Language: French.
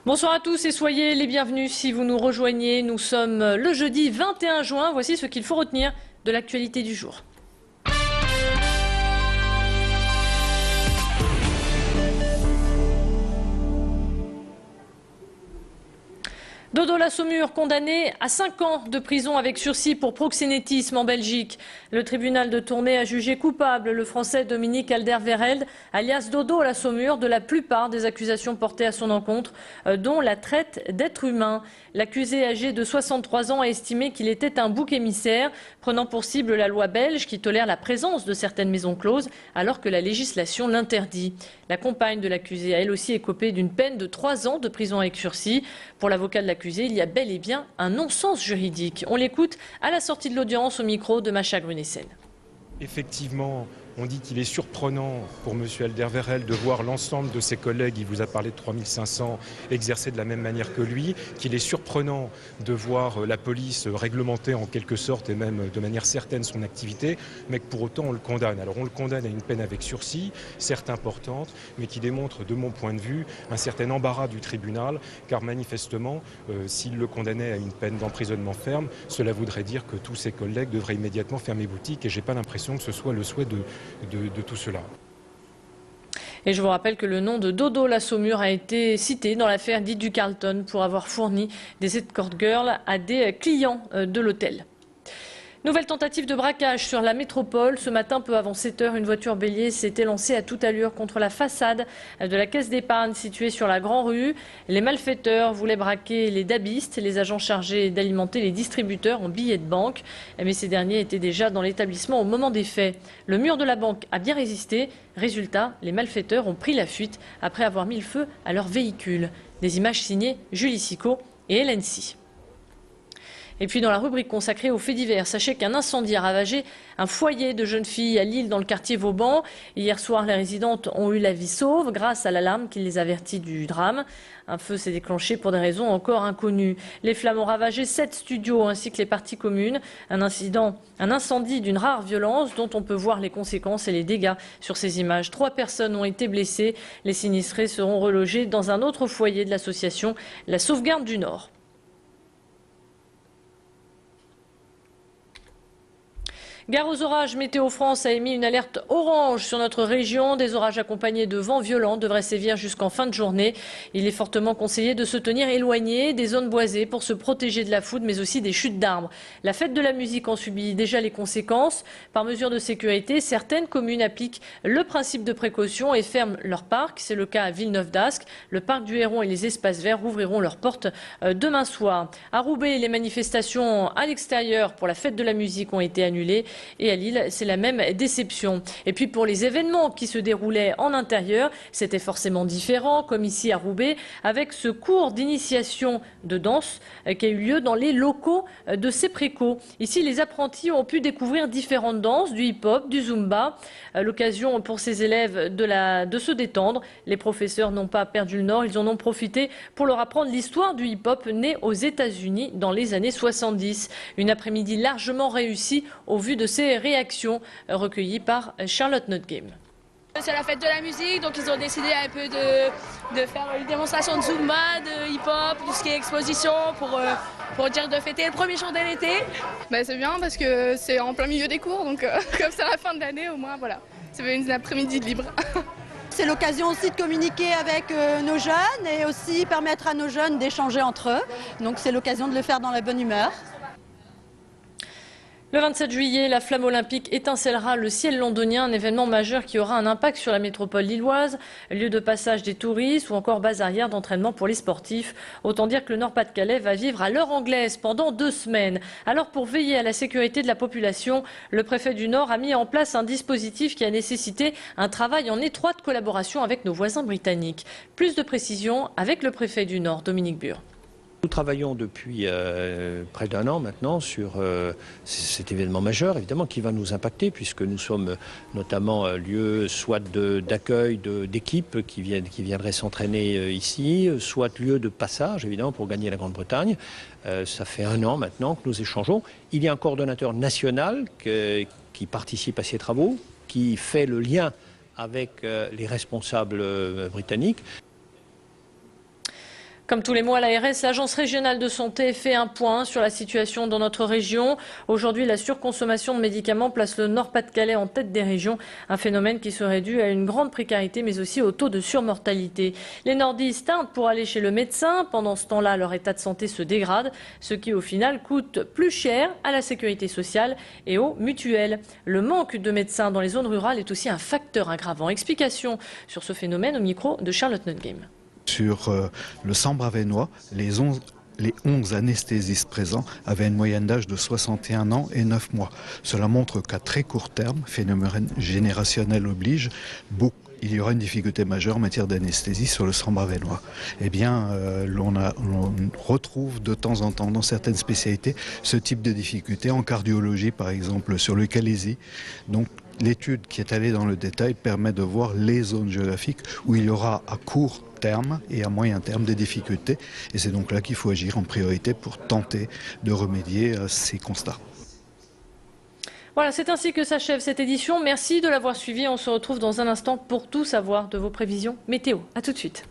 Bonsoir à tous et soyez les bienvenus si vous nous rejoignez. Nous sommes le jeudi 21 juin. Voici ce qu'il faut retenir de l'actualité du jour. Dodo La Saumure, condamné à 5 ans de prison avec sursis pour proxénétisme en Belgique. Le tribunal de Tournai a jugé coupable le Français Dominique Alderweireld, alias Dodo La Saumure, de la plupart des accusations portées à son encontre, dont la traite d'êtres humains. L'accusé âgé de 63 ans a estimé qu'il était un bouc émissaire, prenant pour cible la loi belge qui tolère la présence de certaines maisons closes alors que la législation l'interdit. La compagne de l'accusé a elle aussi écopé d'une peine de 3 ans de prison avec sursis. Pour l'avocat de l'accusé, il y a bel et bien un non-sens juridique. On l'écoute à la sortie de l'audience au micro de Macha Grunessen. Effectivement, on dit qu'il est surprenant pour M. Alderweireld de voir l'ensemble de ses collègues, il vous a parlé de 3500, exercer de la même manière que lui, qu'il est surprenant de voir la police réglementer en quelque sorte et même de manière certaine son activité, mais que pour autant on le condamne. Alors on le condamne à une peine avec sursis, certes importante, mais qui démontre de mon point de vue un certain embarras du tribunal, car manifestement, s'il le condamnait à une peine d'emprisonnement ferme, cela voudrait dire que tous ses collègues devraient immédiatement fermer boutique et j'ai pas l'impression que ce soit le souhait de tout cela. Et je vous rappelle que le nom de Dodo La Saumure a été cité dans l'affaire dite du Carlton pour avoir fourni des escort girls à des clients de l'hôtel. Nouvelle tentative de braquage sur la métropole. Ce matin, peu avant 7 h, une voiture bélier s'était lancée à toute allure contre la façade de la caisse d'épargne située sur la Grand Rue. Les malfaiteurs voulaient braquer les dabistes, les agents chargés d'alimenter les distributeurs en billets de banque. Mais ces derniers étaient déjà dans l'établissement au moment des faits. Le mur de la banque a bien résisté. Résultat, les malfaiteurs ont pris la fuite après avoir mis le feu à leur véhicule. Des images signées Julie Sicot et Hélène Si. Et puis dans la rubrique consacrée aux faits divers, sachez qu'un incendie a ravagé un foyer de jeunes filles à Lille dans le quartier Vauban. Hier soir, les résidentes ont eu la vie sauve grâce à l'alarme qui les avertit du drame. Un feu s'est déclenché pour des raisons encore inconnues. Les flammes ont ravagé 7 studios ainsi que les parties communes. Un incendie d'une rare violence dont on peut voir les conséquences et les dégâts sur ces images. 3 personnes ont été blessées. Les sinistrés seront relogés dans un autre foyer de l'association La Sauvegarde du Nord. Gare aux orages, Météo France a émis une alerte orange sur notre région. Des orages accompagnés de vents violents devraient sévir jusqu'en fin de journée. Il est fortement conseillé de se tenir éloigné des zones boisées pour se protéger de la foudre, mais aussi des chutes d'arbres. La fête de la musique en subit déjà les conséquences. Par mesure de sécurité, certaines communes appliquent le principe de précaution et ferment leurs parcs. C'est le cas à Villeneuve-d'Ascq. Le parc du Héron et les espaces verts rouvriront leurs portes demain soir. À Roubaix, les manifestations à l'extérieur pour la fête de la musique ont été annulées. Et à Lille, c'est la même déception. Et puis pour les événements qui se déroulaient en intérieur, c'était forcément différent, comme ici à Roubaix, avec ce cours d'initiation de danse qui a eu lieu dans les locaux de Cépréco. Ici, les apprentis ont pu découvrir différentes danses, du hip-hop, du zumba. L'occasion pour ces élèves de se détendre. Les professeurs n'ont pas perdu le nord, ils en ont profité pour leur apprendre l'histoire du hip-hop né aux États-Unis dans les années 70. Une après-midi largement réussie au vu de ces réactions recueillies par Charlotte Notgame. C'est la fête de la musique, donc ils ont décidé un peu de faire une démonstration de zumba, de hip-hop, tout ce qui est exposition pour dire de fêter le premier jour de l'été. C'est bien parce que c'est en plein milieu des cours, donc comme c'est à la fin de l'année, au moins voilà, c'est une après-midi libre. C'est l'occasion aussi de communiquer avec nos jeunes et aussi permettre à nos jeunes d'échanger entre eux. Donc c'est l'occasion de le faire dans la bonne humeur. Le 27 juillet, la flamme olympique étincellera le ciel londonien, un événement majeur qui aura un impact sur la métropole lilloise, lieu de passage des touristes ou encore base arrière d'entraînement pour les sportifs. Autant dire que le Nord-Pas-de-Calais va vivre à l'heure anglaise pendant 2 semaines. Alors pour veiller à la sécurité de la population, le préfet du Nord a mis en place un dispositif qui a nécessité un travail en étroite collaboration avec nos voisins britanniques. Plus de précisions avec le préfet du Nord, Dominique Bure. Nous travaillons depuis près d'1 an maintenant sur cet événement majeur, évidemment, qui va nous impacter, puisque nous sommes notamment lieu soit d'accueil d'équipes qui viendraient s'entraîner ici, soit lieu de passage, évidemment, pour gagner la Grande-Bretagne. Ça fait 1 an maintenant que nous échangeons. Il y a un coordonnateur national qui participe à ces travaux, qui fait le lien avec les responsables britanniques. Comme tous les mois, l'ARS, l'Agence régionale de santé, fait un point sur la situation dans notre région. Aujourd'hui, la surconsommation de médicaments place le Nord-Pas-de-Calais en tête des régions. Un phénomène qui serait dû à une grande précarité, mais aussi au taux de surmortalité. Les nordistes tardent pour aller chez le médecin. Pendant ce temps-là, leur état de santé se dégrade, ce qui au final coûte plus cher à la sécurité sociale et aux mutuelles. Le manque de médecins dans les zones rurales est aussi un facteur aggravant. Explication sur ce phénomène au micro de Charlotte Nutgame. Sur le Sambre-Avesnois, les 11 anesthésistes présents avaient une moyenne d'âge de 61 ans et 9 mois. Cela montre qu'à très court terme, phénomène générationnel oblige, il y aura une difficulté majeure en matière d'anesthésie sur le Sambre-Avesnois. Eh bien, on retrouve de temps en temps dans certaines spécialités ce type de difficulté, en cardiologie par exemple, sur le Calaisis. Donc, l'étude qui est allée dans le détail permet de voir les zones géographiques où il y aura à court terme et à moyen terme des difficultés. Et c'est donc là qu'il faut agir en priorité pour tenter de remédier à ces constats. Voilà, c'est ainsi que s'achève cette édition. Merci de l'avoir suivi. On se retrouve dans un instant pour tout savoir de vos prévisions météo. À tout de suite.